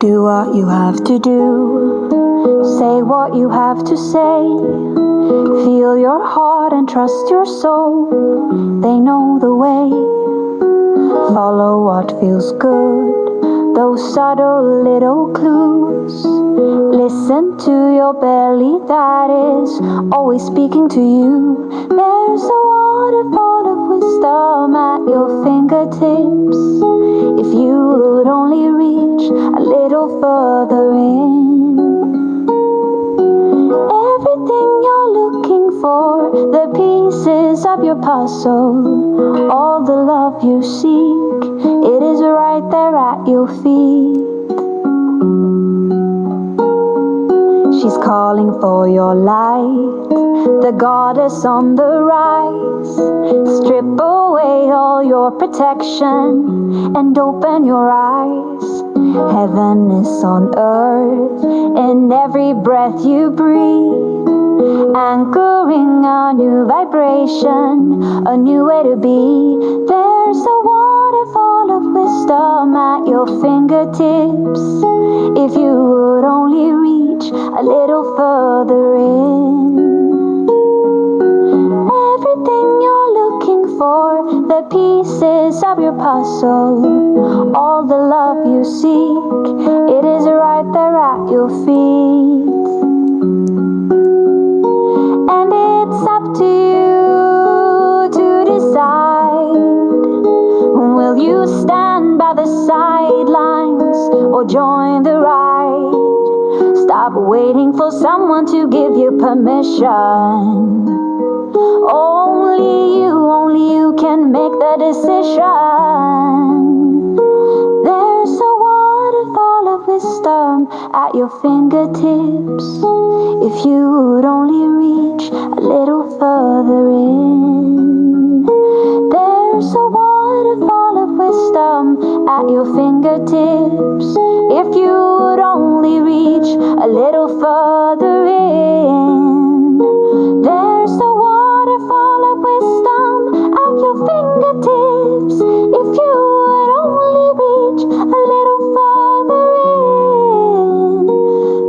Do what you have to do, say what you have to say. Feel your heart and trust your soul, they know the way. Follow what feels good, those subtle little clues. Listen to your belly that is always speaking to you. There's a waterfall of wisdom at your fingertips, if you would only reach a little further in. Everything you're looking for, the pieces of your puzzle, all the love you seek, it is right there at your feet. She's calling for your light, the goddess on the rise. Strip away all your protection and open your eyes. Heaven is on earth in every breath you breathe, anchoring a new vibration, a new way to be. There's a waterfall of wisdom at your fingertips, if you would only reach a little further in. Everything you're looking for, the pieces of your puzzle, all the love you seek, it is right there at your feet. And it's up to you to decide, will you stand by the sidelines or join the ride? Stop waiting for someone to give you permission. Only you can make the decision. There's a waterfall of wisdom at your fingertips, if you would only reach a little further in. There's a waterfall of wisdom at your fingertips, if you would only reach a little further in. There's a waterfall of wisdom at your fingertips, if you would only reach a little further in.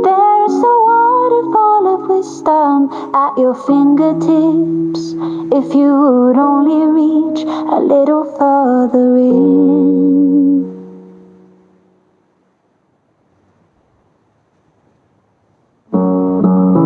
There's a waterfall of wisdom at your fingertips, if you would only reach a little further in.